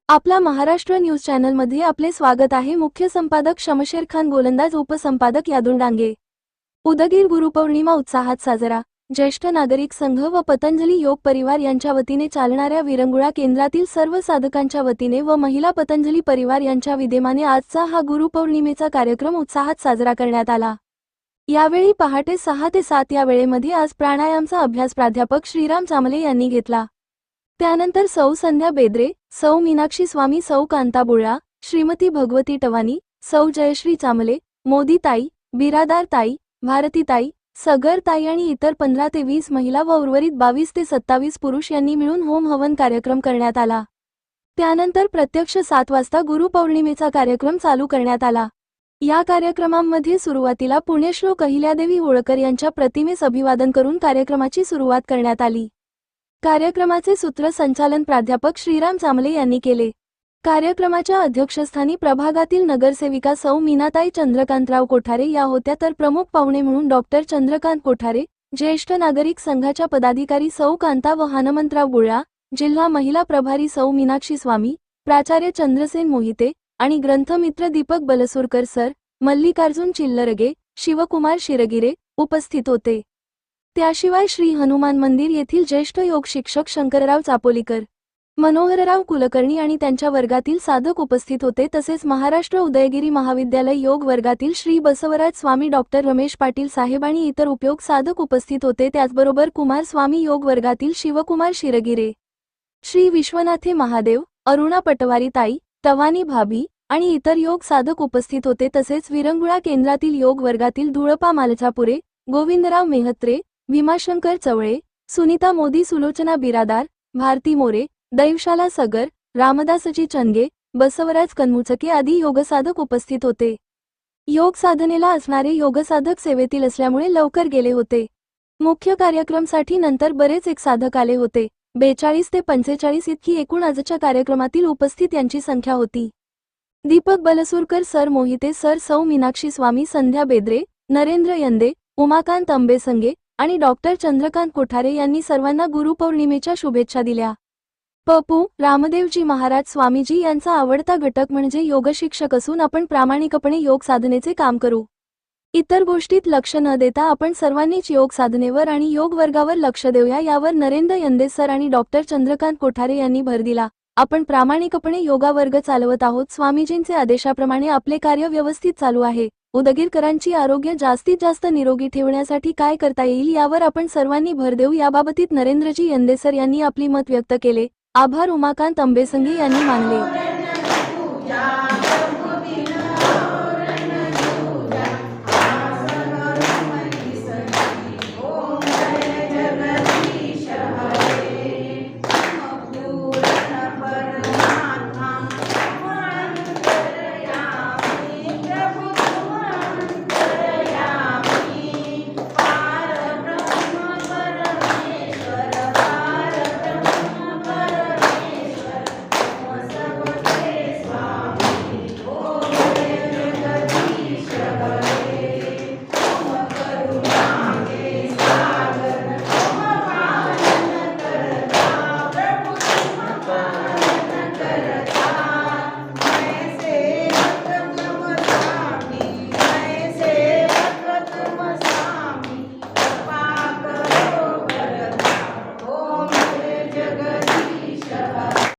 आपला महाराष्ट्र न्यूज चॅनलमध्ये आपले स्वागत आहे। मुख्य संपादक शमशेर खान, गोलंदाज उपसंपादक यादुल डांगे। उदगीर गुरुपौर्णिमा उत्साहात साजरा। ज्येष्ठ नागरिक संघ व पतंजली योग परिवार यांच्या वतीने चालणाऱ्या विरंगुळा केंद्रातील सर्व साधकांच्या वतीने व महिला पतंजली परिवार यांच्या विद्यमाने आजचा हा गुरुपौर्णिमेचा कार्यक्रम उत्साहात साजरा करण्यात आला। यावेळी पहाटे 6 ते 7 या वेळेमध्ये आज प्राणायामचा अभ्यास प्राध्यापक श्रीराम चामले यांनी घेतला। त्यानंतर सौ संध्या बेद्रे, सौ मीनाक्षी स्वामी, सौ कांता बुळा, श्रीमती भगवती टवानी, सौ जयश्री चामले, मोदी ताई, बिरादार ताई, भारती ताई, सगर ताई आणि इतर 15 ते 20 महिला व उर्वरित 22 ते 27 पुरुष यांनी मिळून होम हवन कार्यक्रम करण्यात आला। त्यानंतर प्रत्यक्ष 7 वाजता गुरुपौर्णिमेचा कार्यक्रम चालू करण्यात आला। या कार्यक्रमांमध्ये सुरुवातीला पुण्यश्लोक अहिल्यादेवी होळकर यांच्या प्रतिमेस अभिवादन करून कार्यक्रमाची सुरुवात करण्यात आली। कार्यक्रमाचे सूत्रसंचालन प्राध्यापक श्रीराम चामले यांनी केले। कार्यक्रमाच्या अध्यक्षस्थानी प्रभागातील नगरसेविका सौ मीनाताई चंद्रकांतराव कोठारे या होत्या, तर प्रमुख पाहुणे म्हणून डॉक्टर चंद्रकांत कोठारे, ज्येष्ठ नागरिक संघाच्या पदाधिकारी सौ कांता व हनुमंतराव बुळा, जिल्हा महिला प्रभारी सौ मीनाक्षी स्वामी, प्राचार्य चंद्रसेन मोहिते आणि ग्रंथमित्र दीपक बलसुरकर सर, मल्लिकार्जुन चिल्लरगे, शिवकुमार शिरगिरे उपस्थित होते। त्याशिवाय श्री हनुमान मंदिर येथील ज्येष्ठ योग शिक्षक शंकरराव चापोलीकर, मनोहरराव कुलकर्णी आणि त्यांच्या वर्गातील साधक उपस्थित होते। तसेच महाराष्ट्र उदयगिरी महाविद्यालय योग वर्गातील श्री बसवराज स्वामी, डॉक्टर रमेश पाटील साहेब आणि इतर उपयोग साधक उपस्थित होते। त्याचबरोबर कुमार स्वामी योग वर्गातील शिवकुमार शिरगिरे, श्री विश्वनाथे महादेव, अरुणा पटवारी ताई, तवानी भाभी आणि इतर योग साधक उपस्थित होते। तसेच विरंगुळा केंद्रातील योग वर्गातील धुळपा मालचापुरे, गोविंदराव मेहत्रे, भीमाशंकर चवळे, सुनीता मोदी, सुलोचना बिरादार, भारती मोरे, दैवशाला सगर, रामदासजी चंगे, बसवराज कन्मुचके आदी योगसाधक उपस्थित होते। योग साधनेला असणारे योगसाधक सेवेतील असल्यामुळे लवकर गेले होते। मुख्य कार्यक्रमासाठी नंतर बरेच एक साधक आले होते। 42 ते 45 इतकी एकूण आजच्या कार्यक्रमातील उपस्थित यांची संख्या होती। दीपक बलसुरकर सर, मोहिते सर, सौ मीनाक्षी स्वामी, संध्या बेद्रे, नरेंद्र यंदे, उमाकांत अंबेसंगे आणि डॉक्टर चंद्रकांत कोठारे यांनी सर्वांना गुरुपौर्णिमेच्या शुभेच्छा दिल्या। पपू रामदेवजी महाराज स्वामीजी यांचा आवडता घटक म्हणजे योगशिक्षक असून आपण प्रामाणिकपणे योग साधनेचे काम करू। इतर गोष्टीत लक्ष न देता आपण सर्वांनीच योग साधनेवर आणि योग वर्गावर लक्ष देऊया, यावर नरेंद्र यंदे सर आणि डॉक्टर चंद्रकांत कोठारे यांनी भर दिला। आपण प्रामाणिकपणे योगा वर्ग चालवत आहोत। स्वामीजींचे आदेशाप्रमाणे आपले कार्य व्यवस्थित चालू आहे। उदगीरकरांची आरोग्य जास्तीत जास्त निरोगी ठेवण्यासाठी काय करता येईल यावर आपण सर्वांनी भर देऊ। याबाबतीत नरेंद्रजी यंदेसर यांनी आपली मत व्यक्त केले। आभार उमाकांत अंबेसंगे यांनी मानले।